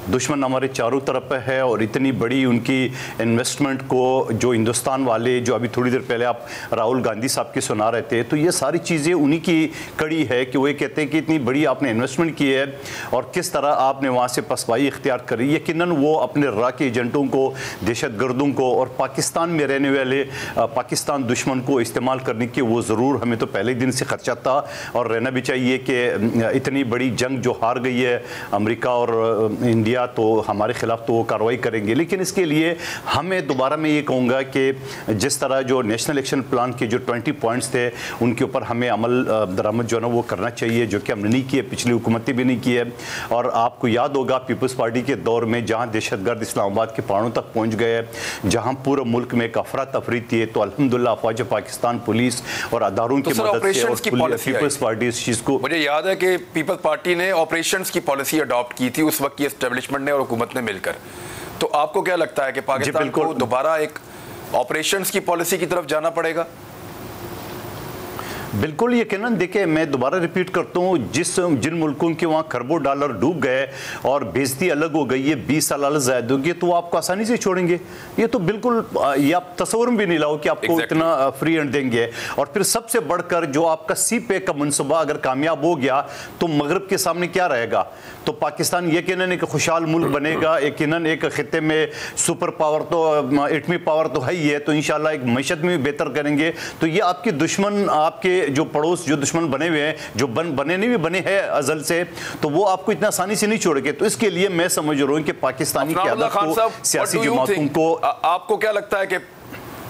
दुश्मन हमारे चारों तरफ है और इतनी बड़ी उनकी इन्वेस्टमेंट को जो हिंदुस्तान वाले, जो अभी थोड़ी देर पहले आप राहुल गांधी साहब की सुना रहे थे, तो ये सारी चीज़ें उन्हीं की कड़ी है कि वो ये कहते हैं कि इतनी बड़ी आपने इन्वेस्टमेंट की है और किस तरह आपने वहाँ से पसपाई इख्तियार करी। यकीनन वो अपने रा के एजेंटों को, दहशतगर्दों को और पाकिस्तान में रहने वाले पाकिस्तान दुश्मन को इस्तेमाल करने की वो ज़रूर हमें तो पहले दिन से खदशा था और रहना भी चाहिए कि इतनी बड़ी जंग जो हार गई है अमेरिका और इंडिया, तो हमारे खिलाफ तो वो कार्रवाई करेंगे। लेकिन इसके लिए हमें दोबारा मैं ये कहूँगा कि जिस तरह जो नेशनल एक्शन प्लान के जो 20 पॉइंट्स थे उनके ऊपर हमें अमल दरामद जो है ना वो करना चाहिए, जो कि हमने नहीं किए, पिछली हुकूमतें भी नहीं की है। और आपको याद होगा पीपल्स पार्टी के दौर में जहाँ दहशतगर्द इस्लामाबाद के पहाड़ों तक पहुँच गए, जहाँ पूरे मुल्क में एक अफरा तफरी थी, तो अल्हम्दुलिल्लाह अफवाज पाकिस्तान पुलिस और अदारों की मदद से और पीपल्स पार्टी इस चीज़ को, मुझे याद है कि पीपल्स पार्टी ने ऑपरेशंस की पॉलिसी अडॉप्ट की थी उस वक्त की एस्टेब्लिशमेंट ने और हुकूमत ने मिलकर। तो आपको क्या लगता है कि पाकिस्तान को दोबारा एक ऑपरेशंस की पॉलिसी की तरफ जाना पड़ेगा? बिल्कुल यकीनन। देखिए, मैं दोबारा रिपीट करता हूँ, जिन मुल्कों के वहाँ खरबों डॉलर डूब गए और बेइज्जती अलग हो गई है, 20 साल ज़ायद होगी, तो वो आपको आसानी से छोड़ेंगे। ये तो बिल्कुल, ये आप तस्वर में भी नहीं लाओ कि आपको इतना फ्री हैंड देंगे। और फिर सबसे बढ़कर जो आपका सी पे का मनसूबा अगर कामयाब हो गया तो मगरब के सामने क्या रहेगा? तो पाकिस्तान यकीनन एक खुशहाल मुल्क बनेगा, यकीनन एक खिते में सुपर पावर तो एटमी पावर तो है ही है, तो इंशाल्लाह एक मईशत में भी बेहतर करेंगे। तो ये आपके दुश्मन, आपके जो पड़ोस जो दुश्मन बने हुए हैं, जो बने नहीं भी बने हैं अजल से, तो वो आपको इतना आसानी से नहीं छोड़ेंगे। तो इसके लिए मैं समझ रहा हूँ कि पाकिस्तानी क़यादत को, सियासी जमातों को, आपको क्या लगता है कि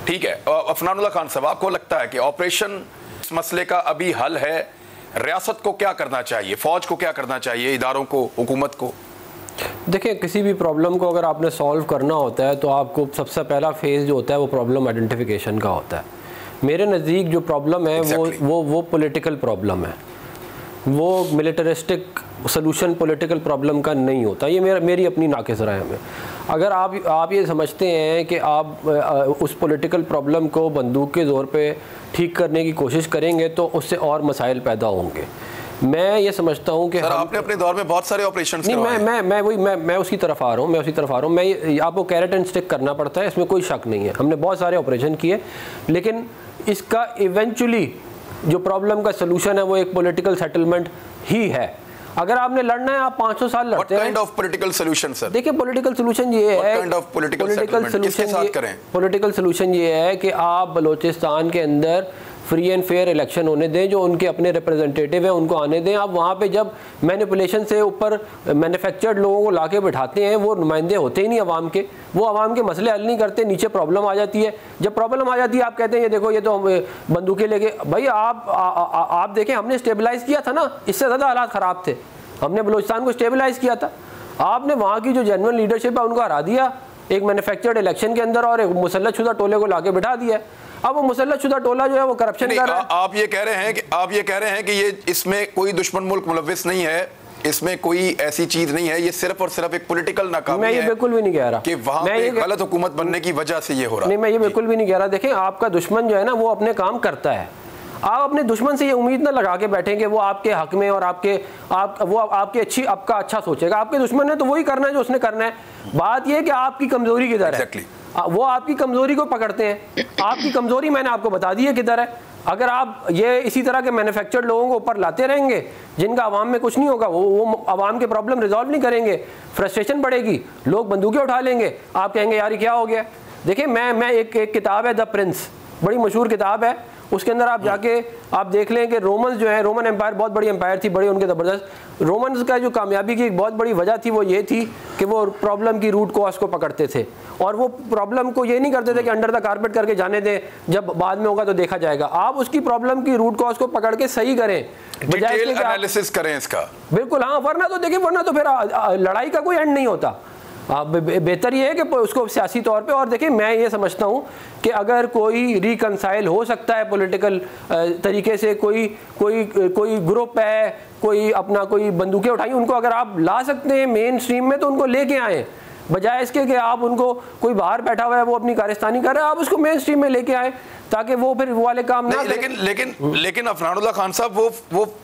ठीक है, अफनानुल्लाह खान साहब, आपको लगता है कि ऑपरेशन इस मसले का अभी हल है? रियासत को क्या करना चाहिए, फौज को क्या करना चाहिए, इदारों को, हुकूमत को? देखिए, किसी भी प्रॉब्लम को अगर आपने सॉल्व करना होता है तो आपको सबसे पहला फेज़ जो होता है वो प्रॉब्लम आइडेंटिफिकेशन का होता है। मेरे नज़दीक जो प्रॉब्लम है वो पॉलिटिकल प्रॉब्लम है, वो मिलिटरिस्टिक सलूशन पॉलिटिकल प्रॉब्लम का नहीं होता। ये मेरी अपनी नाक़िस राय में। अगर आप ये समझते हैं कि आप उस पॉलिटिकल प्रॉब्लम को बंदूक के ज़ोर पे ठीक करने की कोशिश करेंगे तो उससे और मसाइल पैदा होंगे। मैं ये समझता हूँ कि आपने अपने दौर में बहुत सारे ऑपरेशंस नहीं, मैं उसकी तरफ आ रहा हूँ, मैं आपको कैरेट एंड स्टिक करना पड़ता है, इसमें कोई शक नहीं है। हमने बहुत सारे ऑपरेशन किए, लेकिन इसका इवेंचुअली जो प्रॉब्लम का सलूशन है वो एक पॉलिटिकल सेटलमेंट ही है। अगर आपने लड़ना है, आप 500 साल लड़ते हैं। What kind of political solution, sir? देखिए, पॉलिटिकल सलूशन ये है, पॉलिटिकल सलूशन ये है कि आप बलूचिस्तान के अंदर फ्री एंड फेयर इलेक्शन होने दें, जो उनके अपने रिप्रेजेंटेटिव हैं उनको आने दें। आप वहाँ पे जब मैनिपुलेशन से ऊपर मैन्युफैक्चर्ड लोगों को लाके बिठाते हैं, वो नुमाइंदे होते ही नहीं अवाम के, वो अवाम के मसले हल नहीं करते, नीचे प्रॉब्लम आ जाती है। जब प्रॉब्लम आ जाती है आप कहते हैं ये देखो ये तो बंदूकें लेके, भाई आप देखें, हमने स्टेबलाइज़ किया था ना, इससे ज़्यादा हालात ख़राब थे, हमने बलूचिस्तान को स्टेबलाइज़ किया था। आपने वहाँ की जो जेन्युइन लीडरशिप है उनको हरा दिया एक मैन्युफैक्चर्ड इलेक्शन के अंदर और एक मुसल्लत-शुदा टोले को लाके बिठा दिया। अब वो मुसल्लत-शुदा टोला जो है वो करप्शन कर रहा है। आप ये कह रहे हैं कि ये इसमें कोई दुश्मन मुल्क मुलव्विस नहीं है, इसमें कोई ऐसी चीज नहीं है, ये सिर्फ और सिर्फ एक पॉलिटिकल नाकामी है। मैं ये बिल्कुल भी नहीं कह रहा कि वहां पे गलत हुकूमत बनने की वजह से ये हो रहा है। नहीं, मैं ये बिल्कुल भी नहीं कह रहा। देखें, आपका दुश्मन जो है ना वो अपने काम करता है। आप अपने दुश्मन से ये उम्मीद ना लगा के बैठें कि वो आपके हक में और आपका अच्छा सोचेगा। आपके दुश्मन ने तो वही करना है जो उसने करना है। बात ये है कि आपकी कमजोरी किधर है, वो आपकी कमजोरी को पकड़ते हैं। आपकी कमजोरी मैंने आपको बता दी है किधर है। अगर आप ये इसी तरह के मैन्युफैक्चर्ड लोगों को ऊपर लाते रहेंगे जिनका आवाम में कुछ नहीं होगा, वो आवाम के प्रॉब्लम रिजॉल्व नहीं करेंगे, फ्रस्ट्रेशन बढ़ेगी, लोग बंदूकें उठा लेंगे, आप कहेंगे यार क्या हो गया। देखिए, मैं एक किताब है द प्रिंस, बड़ी मशहूर किताब है, उसके अंदर आप जाके आप देख लें कि रोमन्स जो है, रोमन एम्पायर बहुत बड़ी एम्पायर थी, बड़ी उनके ज़बरदस्त। रोमन्स का जो कामयाबी की एक बहुत बड़ी वजह थी वो ये थी कि वो प्रॉब्लम की रूट कॉज को पकड़ते थे और वो प्रॉब्लम को ये नहीं करते थे कि अंडर द कारपेट करके जाने दें, जब बाद में होगा तो देखा जाएगा। आप उसकी प्रॉब्लम की रूट कॉज को पकड़ के सही करें, डिटेल एनालिसिस करें इसका। बिल्कुल हाँ, वरना तो देखिए, वरना तो फिर लड़ाई का कोई एंड नहीं होता। बेहतर ये है कि उसको सियासी तौर पे, और देखिए मैं ये समझता हूँ कि अगर कोई रिकंसाइल हो सकता है पॉलिटिकल तरीके से, कोई ग्रुप है, कोई अपना कोई बंदूकें उठाई, उनको अगर आप ला सकते हैं मेन स्ट्रीम में तो उनको लेके आएँ, बजाय इसके कि आप उनको, कोई बाहर बैठा हुआ है वो अपनी कारस्तानी कर रहा है, आप उसको मेन स्ट्रीम में लेके आए ताकि वो फिर वो वाले काम ना। लेकिन अफनानुल्लाह खान साहब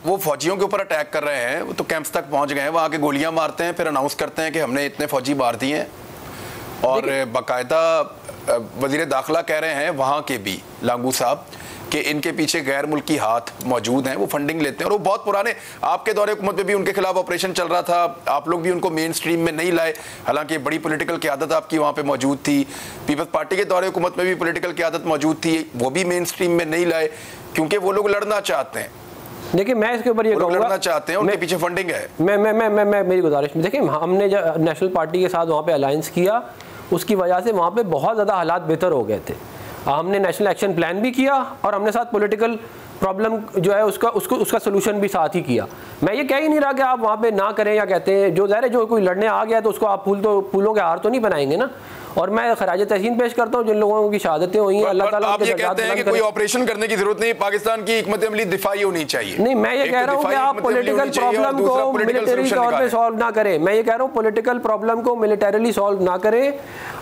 वो फौजियों के ऊपर अटैक कर रहे हैं, वो तो कैंप्स तक पहुंच गए हैं, वहां के गोलियां मारते हैं, फिर अनाउंस करते हैं कि हमने इतने फौजी मार दिए हैं, और बाकायदा वजीर दाखिला कह रहे हैं वहां के भी लांगू साहब कि इनके पीछे गैर मुल्की हाथ मौजूद हैं, वो फंडिंग लेते हैं, और वो बहुत पुराने, आपके दौरे हुकूमत में भी उनके खिलाफ ऑपरेशन चल रहा था, आप लोग भी उनको मेन स्ट्रीम में नहीं लाए, हालांकि बड़ी पॉलिटिकल क़यादत आपकी वहाँ पे मौजूद थी। पीपल्स पार्टी के दौरे हुकूमत में भी पॉलिटिकल क़यादत मौजूद थी, वो भी मेन स्ट्रीम में नहीं लाए क्योंकि वो लोग लड़ना चाहते हैं। देखिए मैं इसके ऊपर ये कहूँगा, लड़ना चाहते हैं, उनके पीछे फंडिंग है। मैं मेरी गुजारिश में, देखिए हमने जब नेशनल पार्टी के साथ वहाँ पे अलायंस किया, उसकी वजह से वहाँ पे बहुत ज़्यादा हालात बेहतर हो गए थे। हमने नेशनल एक्शन प्लान भी किया और हमने साथ पॉलिटिकल प्रॉब्लम जो है उसका सोल्यूशन भी साथ ही किया। मैं ये कह ही नहीं रहा कि आप वहाँ पे ना करें, या कहते हैं जो ज़ाहिर है जो कोई लड़ने आ गया तो उसको आप फूलों के हार तो नहीं बनाएंगे ना। और मैं खराज तहसीन पेश करता हूँ जिन लोगों की शहादतें हुई हैं, अल्लाह ताला आप ये कहते हैं कि कोई ऑपरेशन करने की जरूरत नहीं, पाकिस्तान की हिकमत अमली दिफाई होनी चाहिए। नहीं, मैं ये कह रहा हूँ कि आप पॉलिटिकल प्रॉब्लम को मिलिटरी तौर पे सॉल्व ना करें। मैं ये कह रहा हूँ पॉलिटिकल प्रॉब्लम को मिलिटरीली सॉल्व ना करें,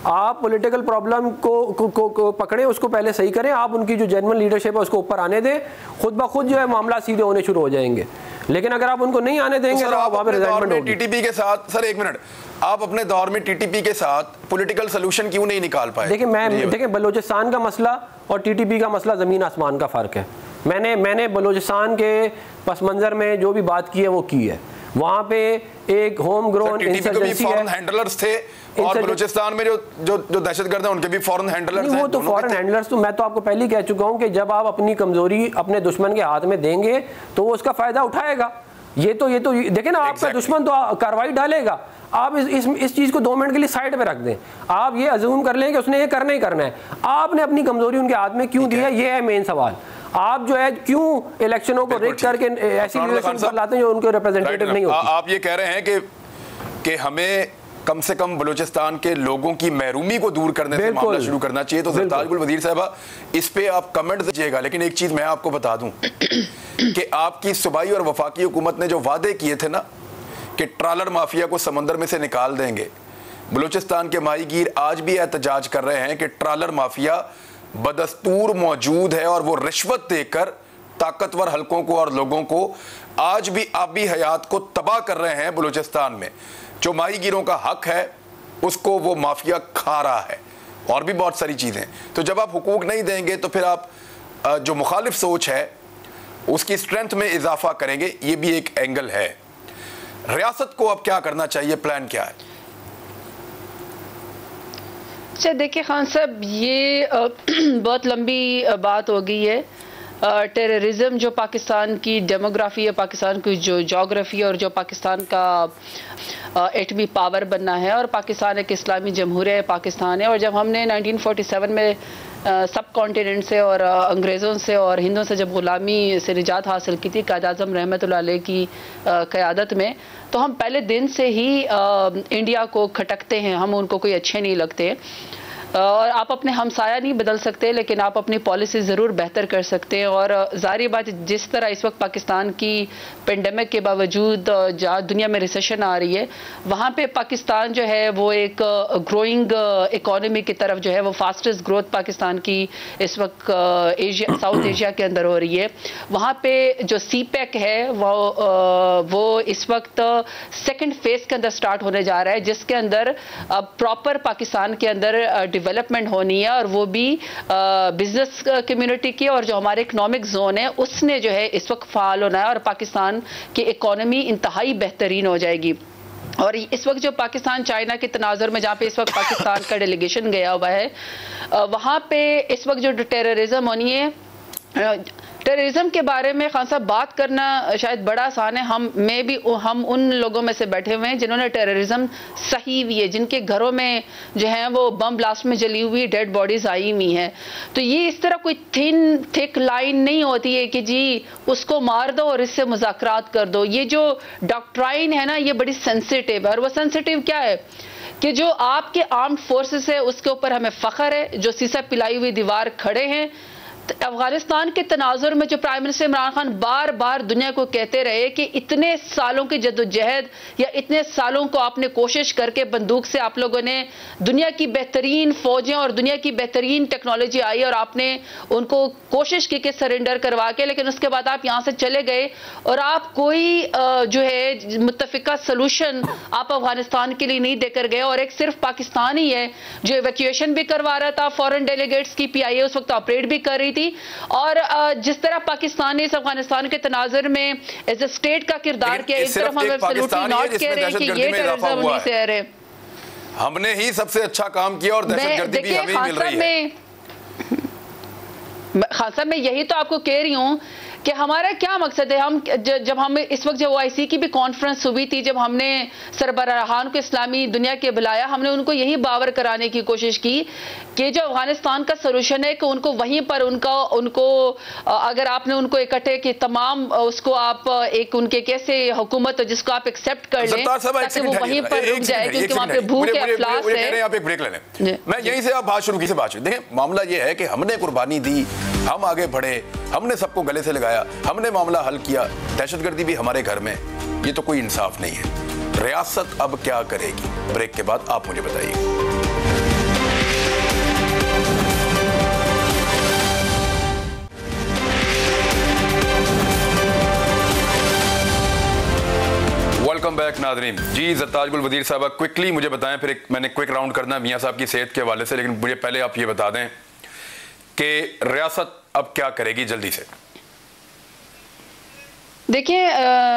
आप पॉलिटिकल प्रॉब्लम को पकड़ें, उसको पहले सही करें, आप उनकी जो जेन्युइन लीडरशिप है उसको ऊपर आने दें, खुद ब खुद जो है मामला सीधे होने शुरू हो जाएंगे। लेकिन अगर आप उनको नहीं आने देंगे तो आप वहाँ पे रिजाइनमेंट होगी। टीटीपी के साथ, सर एक मिनट, आप अपने दौर में टीटीपी के साथ पॉलिटिकल सोल्यूशन क्यों नहीं निकाल पाए? देखिए बलूचिस्तान का मसला और टीटीपी का मसला ज़मीन आसमान का फ़र्क है। मैंने बलूचिस्तान के पस मंज़र में जो भी बात की है वो की है। वहाँ पे एक होम ग्रोन इंसर्जेंसी है, हैंडलर्स थे, और बलूचिस्तान में जो दहशतगर्द हैं उनके भी फॉरेन हैंडलर्स हैं। वो तो फॉरेन हैंडलर्स, तो मैं तो आपको पहले ही कह चुका हूँ कि जब आप अपनी कमजोरी अपने दुश्मन के हाथ में देंगे तो वो उसका फायदा उठाएगा। ये तो देखें ना, आपका दुश्मन तो कार्रवाई डालेगा, आप इस चीज़ को 2 मिनट के लिए साइड पे रख दें। आप ये अज्यूम कर लें कि उसने ये करना ही करना है। आपने अपनी कमजोरी उनके हाथ में क्यों दी है, ये है मेन सवाल। आप जो है क्यों इलेक्शनों को रिग करके ऐसी लीडरशिप लाते हैं जो उनके रिप्रेजेंटेटिव नहीं होती। आप ये कह रहे हैं कि हमें कम से कम बलूचिस्तान के लोगों की महरूमी को दूर करने से मामला शुरू करना चाहिए। तो सरताज गुल वजीर साहबा, इस पे आप कमेंट दीजिएगा, लेकिन एक चीज मैं आपको बता दूं कि आपकी सूबाई और वफाकी हुकूमत ने जो वादे किए थे ना कि ट्रालर माफिया को समंदर में से निकाल देंगे, बलूचिस्तान के माहीगीर आज भी एहतजाज कर रहे हैं कि ट्रालर माफिया बदस्तूर मौजूद है और वो रिश्वत देकर ताकतवर हलकों को और लोगों को आज भी आबी हयात को तबाह कर रहे हैं। बलूचिस्तान में जो माहीगीरों का हक है उसको वो माफिया खा रहा है, और भी बहुत सारी चीज़ें। तो जब आप हुकूक नहीं देंगे तो फिर आप जो मुखालिफ सोच है उसकी स्ट्रेंथ में इजाफा करेंगे, ये भी एक एंगल है। रियासत को अब क्या करना चाहिए, प्लान क्या है? अच्छा देखिए खान साहब, ये बहुत लंबी बात हो गई है। टेररिज्म जो पाकिस्तान की डेमोग्राफी है, पाकिस्तान की जो जोग्राफी और जो पाकिस्तान का एटमी पावर बनना है, और पाकिस्तान एक इस्लामी जमहूरिया पाकिस्तान है। और जब हमने 1947 में सब कॉन्टिनेंट से और अंग्रेज़ों से और हिंदुओं से जब ग़ुलामी से निजात हासिल की थी कायद-ए-आज़म रहमतुल्लाह अलैह की क़यादत में, तो हम पहले दिन से ही इंडिया को खटकते हैं, हम उनको कोई अच्छे नहीं लगते। और आप अपने हमसाया नहीं बदल सकते, लेकिन आप अपनी पॉलिसी ज़रूर बेहतर कर सकते हैं। और ज़ाहिर बात, जिस तरह इस वक्त पाकिस्तान की पेंडेमिक के बावजूद जहाँ दुनिया में रिसेशन आ रही है, वहाँ पे पाकिस्तान जो है वो एक ग्रोइंग इकोनॉमी की तरफ जो है वो फास्टेस्ट ग्रोथ पाकिस्तान की इस वक्त साउथ एशिया के अंदर हो रही है। वहाँ पे जो CPEC है वो इस वक्त सेकेंड फेज के अंदर स्टार्ट होने जा रहा है, जिसके अंदर अब प्रॉपर पाकिस्तान के अंदर डेवलपमेंट होनी है, और वो भी बिजनेस कम्युनिटी की, और जो हमारे इकोनॉमिक जोन है उसने जो है इस वक्त फाल होना है, और पाकिस्तान की इकोनॉमी इंतहाई बेहतरीन हो जाएगी। और इस वक्त जो पाकिस्तान चाइना के तनाजुर में जहाँ पे इस वक्त पाकिस्तान का डेलीगेशन गया हुआ है, वहाँ पे इस वक्त जो टेररिज्म होनी है टेररिज्म के बारे में खान साहब बात करना शायद बड़ा आसान है। हम उन लोगों में से बैठे हुए हैं जिन्होंने टेररिज्म सही हुई है, जिनके घरों में जो है वो बम ब्लास्ट में जली हुई डेड बॉडीज आई हुई हैं। तो ये इस तरह कोई थिक लाइन नहीं होती है कि जी उसको मार दो और इससे मुज़ाकरात कर दो। ये जो डॉक्ट्राइन है ना, ये बड़ी सेंसिटिव है। और वो सेंसिटिव क्या है कि जो आपके आर्म्ड फोर्सेस है उसके ऊपर हमें फख्र है, जो सीसा पिलाई हुई दीवार खड़े हैं। अफगानिस्तान के तनाजुर में जो प्राइम मिनिस्टर इमरान खान बार बार दुनिया को कहते रहे कि इतने सालों की जद्दोजहद या इतने सालों को आपने कोशिश करके बंदूक से आप लोगों ने दुनिया की बेहतरीन फौजें और दुनिया की बेहतरीन टेक्नोलॉजी आई और आपने उनको कोशिश की कि सरेंडर करवा के, लेकिन उसके बाद आप यहाँ से चले गए और आप कोई जो है मुत्तफिका सोल्यूशन आप अफगानिस्तान के लिए नहीं देकर गए। और एक सिर्फ पाकिस्तान ही है जो एवैक्यूएशन भी करवा रहा था फॉरेन डेलीगेट्स की, PIA उस वक्त ऑपरेट भी कर रही थी। और जिस तरह पाकिस्तान ने इस अफगानिस्तान के तनाजुर में एज ए स्टेट का किरदार किया, एक तरफ हम एब्सोल्युटली नॉट कह रहे हैं कि ये टेररिज्म नहीं से रहे, हमने ही सबसे अच्छा काम किया और दहशतगर्दी भी हमें मिल रही है। खान साहब मैं यही तो आपको कह रही हूं कि हमारा क्या मकसद है। हम जब हम इस वक्त जब OIC की भी कॉन्फ्रेंस हुई थी, जब हमने सरबराहान को इस्लामी दुनिया के बुलाया, हमने उनको यही बावर कराने की कोशिश की कि जो अफगानिस्तान का सोल्यूशन है कि उनको वहीं पर उनको अगर आपने उनको इकट्ठे कि तमाम उसको आप एक उनके कैसे हुकूमत जिसको आप एक्सेप्ट कर लें ताकि वो वहीं पर रुक जाए, क्योंकि वहाँ पे भूख है, अफलास है। आप एक ब्रेक ले लें, मैं यहीं से आप बात शुरू की से बात। देखिए मामला ये है कि हमने कुर्बानी दी, हम आगे बढ़े, हमने सबको गले से लगाया, हमने मामला हल किया, दहशतगर्दी भी हमारे घर में, ये तो कोई इंसाफ नहीं है। रियासत अब क्या करेगी? ब्रेक के बाद आप मुझे बताइए। वेलकम बैक नाज़रीन। जी ज़रताज गुल वज़ीर साहब क्विकली मुझे बताएं, फिर मैंने क्विक राउंड करना है मियाँ साहब की सेहत के हवाले से, लेकिन मुझे पहले आप ये बता दें कि रियासत अब क्या करेगी जल्दी से। देखिए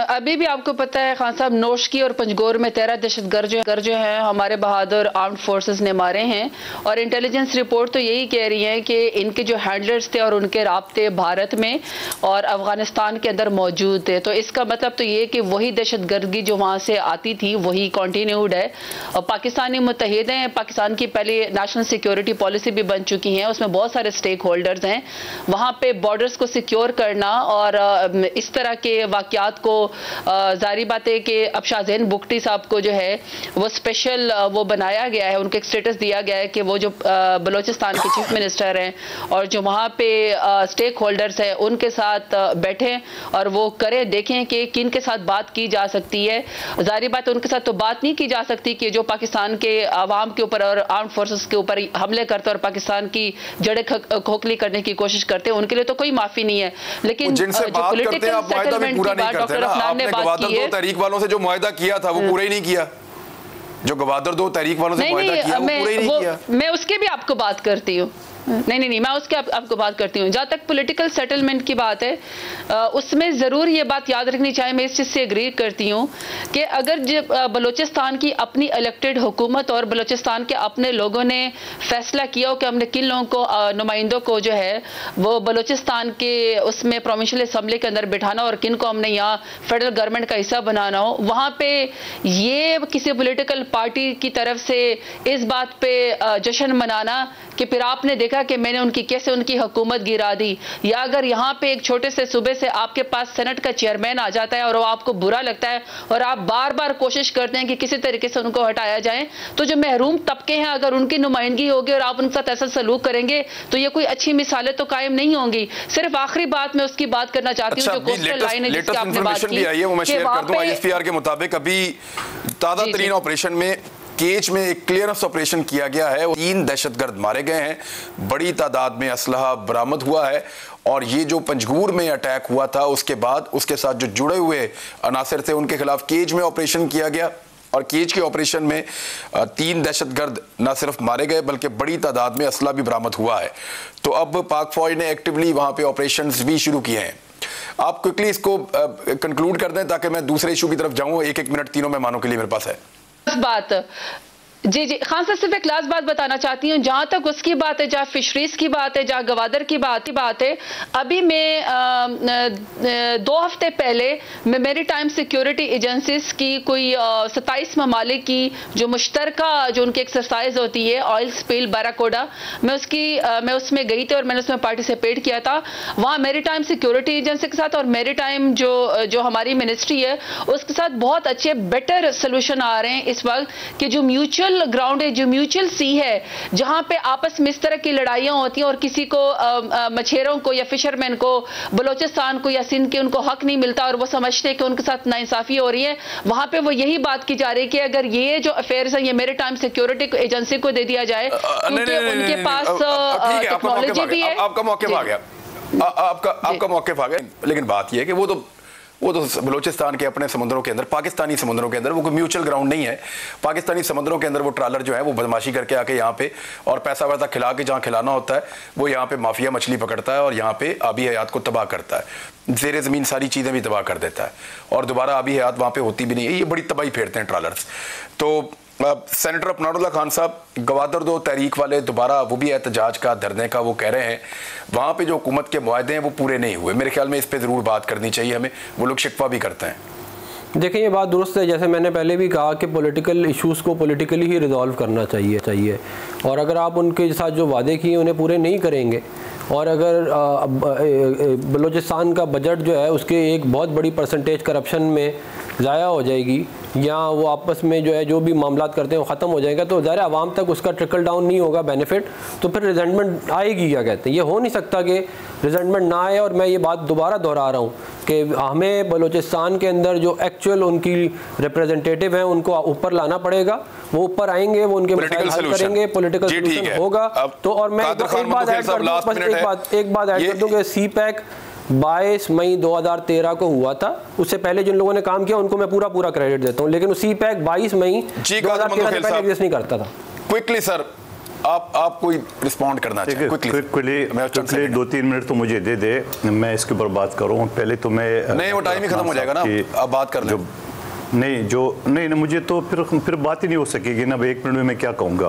अभी भी आपको पता है खान साहब, नोशकी और पंजगोर में 13 दहशतगर्द जो हैं हमारे बहादुर आर्म्ड फोर्सेस ने मारे हैं। और इंटेलिजेंस रिपोर्ट तो यही कह रही है कि इनके जो हैंडलर्स थे और उनके राब्ते भारत में और अफगानिस्तान के अंदर मौजूद थे। तो इसका मतलब तो ये कि वही दहशतगर्दी जो वहाँ से आती थी वही कंटिन्यूड है। और पाकिस्तानी मुत्तहिद हैं, पाकिस्तान की पहले नेशनल सिक्योरिटी पॉलिसी भी बन चुकी है, उसमें बहुत सारे स्टेक होल्डर्स हैं। वहाँ पे बॉर्डर्स को सिक्योर करना और इस तरह के वाकयात को जारी बात है कि अब शाहजैन बुगटी साहब को जो है वो स्पेशल वो बनाया गया है, उनको एक स्टेटस दिया गया है कि वो जो बलूचिस्तान के चीफ मिनिस्टर हैं और जो वहाँ पे स्टेक होल्डर्स हैं उनके साथ बैठें और वो करें, देखें कि किन के साथ बात की जा सकती है। जारी बात है उनके साथ तो बात नहीं की जा सकती कि जो पाकिस्तान के आवाम के ऊपर और आर्म्ड फोर्सेस के ऊपर हमले करते और पाकिस्तान की जड़ें खोखली करने की कोशिश करते हैं, उनके लिए तो कोई माफी नहीं है। लेकिन जो पॉलिटिकल सेटलमेंट पूरा नहीं करते ना। आपने गवादर दो तहरीक वालों से जो मुआहदा किया था वो पूरा ही नहीं किया, जो गवादर दो तहरीक वालों से मुआहदा किया वो पूरा ही नहीं किया। मैं उसके भी आपको बात करती हूँ, नहीं, मैं उसके आपको बात करती हूँ। जहाँ तक पॉलिटिकल सेटलमेंट की बात है उसमें ज़रूर ये बात याद रखनी चाहिए, मैं इस चीज़ से एग्री करती हूँ कि अगर बलूचिस्तान की अपनी इलेक्टेड हुकूमत और बलूचिस्तान के अपने लोगों ने फैसला किया हो कि हमने किन लोगों को नुमाइंदों को जो है वो बलूचिस्तान के उसमें प्रोविंशियल असम्बली के अंदर बिठाना और किन को हमने यहाँ फेडरल गवर्नमेंट का हिस्सा बनाना हो, वहाँ पे ये किसी पॉलिटिकल पार्टी की तरफ से इस बात पे जश्न मनाना कि फिर आपने देखा कि मैंने उनकी कैसे उनकी हुकूमत गिरा दी, या अगर यहाँ पे एक छोटे से सूबे से आपके पास सेनेट का चेयरमैन आ जाता है और वो आपको बुरा लगता है और आप बार बार कोशिश करते हैं कि किसी तरीके से उनको हटाया जाए, तो जो महरूम तबके हैं अगर उनकी नुमाइंदगी होगी और आप उनके साथ ऐसा सलूक करेंगे तो ये कोई अच्छी मिसालें तो कायम नहीं होंगी। सिर्फ आखिरी बात मैं उसकी बात करना चाहती हूँ, जो कोस्टल लाइन है जिसकी आपने बात की, वो मैं शेयर कर दूं। ISPR के मुताबिक अभी ताज़ा तरीन ऑपरेशन में केच में एक क्लियरेंस ऑपरेशन किया गया है, 3 दहशतगर्द मारे गए हैं, बड़ी तादाद में असलहा बरामद हुआ है। और ये जो पंजगूर में अटैक हुआ था उसके बाद उसके साथ जो जुड़े हुए अनासर थे उनके खिलाफ केज में ऑपरेशन किया गया और केज के ऑपरेशन में 3 दहशतगर्द न सिर्फ मारे गए बल्कि बड़ी तादाद में असला भी बरामद हुआ है। तो अब पाक फौज ने एक्टिवली वहां पे ऑपरेशंस भी शुरू किए हैं। आप क्विकली इसको कंक्लूड कर दें ताकि मैं दूसरे इशू की तरफ जाऊं। 1-1 मिनट तीनों मेहमानों के लिए मेरे पास है। बात जी जी खान साहब, सिर्फ एक लास्ट बात बताना चाहती हूँ। जहाँ तक उसकी बात है, जहाँ फिशरीज की बात है, जहाँ गवादर की बात है, अभी मैं 2 हफ्ते पहले मैं मेरी टाइम सिक्योरिटी एजेंसीज की कोई 27 ममालिक की जो मुश्तरका जो उनकी एक्सरसाइज होती है ऑयल स्पिल बाराकोडा, मैं उसमें गई थी और मैंने उसमें पार्टिसिपेट किया था। वहाँ मेरी टाइम सिक्योरिटी एजेंसी के साथ और मेरी टाइम जो हमारी मिनिस्ट्री है उसके साथ बहुत अच्छे बेटर सोल्यूशन आ रहे हैं इस वक्त, कि जो म्यूचुअल ग्राउंड है, जो म्यूचुअल सी है, जहां पे आपस में इस तरह की लड़ाइयां होती हैं और किसी को मछेरों को या फिशरमैन को बलोचिस्तान को या सिंध के उनको हक नहीं मिलता और वो समझते हैं कि उनके साथ नाइंसाफी हो रही है, वहां पे वो यही बात की जा रही है कि अगर ये जो अफेयर्स है ये मेरे टाइम सिक्योरिटी एजेंसी को दे दिया जाए, क्योंकि उनके पास टेक्नोलॉजी भी है। आपका मौके आ गया, आपका मौके आ गया, लेकिन बात यह है कि वो तो बलोचिस्तान के अपने समुद्रों के अंदर, पाकिस्तानी समुद्रों के अंदर, वो कोई म्यूचुअल ग्राउंड नहीं है। पाकिस्तानी समुद्रों के अंदर वो ट्रालर जो है वो बदमाशी करके आके यहाँ पे और पैसा वैसा खिला के जहाँ खिलाना होता है वो यहाँ पे माफिया मछली पकड़ता है और यहाँ पे आबी हयात को तबाह करता है, ज़ेरे ज़मीन सारी चीज़ें भी तबाह कर देता है और दोबारा आबी हयात वहाँ पे होती भी नहीं है। ये बड़ी तबाही फेरते हैं ट्रालर्स। तो सेनेटर अफनारुल्लाह खान साहब, गवादर 2 तहरीक वाले दोबारा वो भी एहतजाज का धरने का वो कह रहे हैं, वहाँ पे जो हुकूमत के मुआहदे हैं वो पूरे नहीं हुए। मेरे ख्याल में इस पे ज़रूर बात करनी चाहिए हमें, वो लोग शिकवा भी करते हैं। देखिए ये बात दुरुस्त है, जैसे मैंने पहले भी कहा कि पॉलिटिकल इश्यूज़ को पॉलिटिकली ही रिजॉल्व करना चाहिए और अगर आप उनके साथ जो वादे किए उन्हें पूरे नहीं करेंगे और अगर बलूचिस्तान का बजट जो है उसके एक बहुत बड़ी परसेंटेज करप्शन में ज़ाया हो जाएगी या वो आपस में जो है जो भी मामलात करते हैं वो ख़त्म हो जाएगा, तो ज़ाहिर आवाम तक उसका ट्रिकल डाउन नहीं होगा बेनिफिट, तो फिर रिजेंटमेंट आएगी। क्या कहते हैं, ये हो नहीं सकता कि रिजेंटमेंट ना आए। और मैं ये बात दोबारा दोहरा रहा हूँ कि हमें बलूचिस्तान के अंदर जो एक्चुअल उनकी रिप्रेजेंटेटिव हैं उनको ऊपर लाना पड़ेगा, वो ऊपर आएंगे, वो उनके मसाइल हल करेंगे, पॉलिटिकल सोल्यूशन होगा। तो और मैं एक बात ऐड कर दूँ कि CPEC 22 मई 2013 को हुआ था, उससे पहले जिन लोगों ने काम किया उनको मैं पूरा क्रेडिट देता हूं, लेकिन CPEC 22 मई 2013 से पहले एग्जिस्ट नहीं करता था। क्विकली सर, आप कोई रिस्पॉन्ड करना चाहिए क्विकली 2-3 मिनट तो मुझे दे दे, मैं इसके ऊपर बात करूं। पहले तो मैं नहीं, वो टाइम ही खत्म हो जाएगा ना, आप बात कर लें। नहीं मुझे तो फिर बात ही नहीं हो सकेगी ना। 1 मिनट में मैं क्या कहूँगा।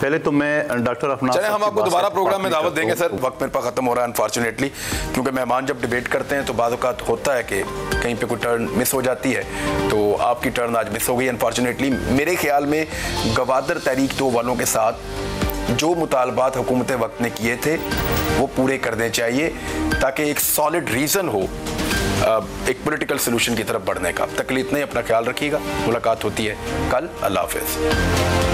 पहले तो मैं डॉक्टर अफनान, चले हम आपको दोबारा प्रोग्राम में दावत देंगे सर, वक्त मेरे पास खत्म हो रहा है अनफॉर्चुनेटली, क्योंकि मेहमान जब डिबेट करते हैं तो बाद औक़ात होता है कि कहीं पे कोई टर्न मिस हो जाती है, तो आपकी टर्न आज मिस हो गई अनफॉर्चुनेटली। मेरे ख्याल में गवादर तहरीक 2 वालों के साथ जो मुतालबात हुकूमत वक्त ने किए थे वो पूरे करने चाहिए, ताकि एक सॉलिड रीज़न हो एक पॉलिटिकल सोल्यूशन की तरफ बढ़ने का। तकलीफ नहीं, अपना ख्याल रखिएगा, मुलाकात होती है कल। अल्लाह हाफ़िज़।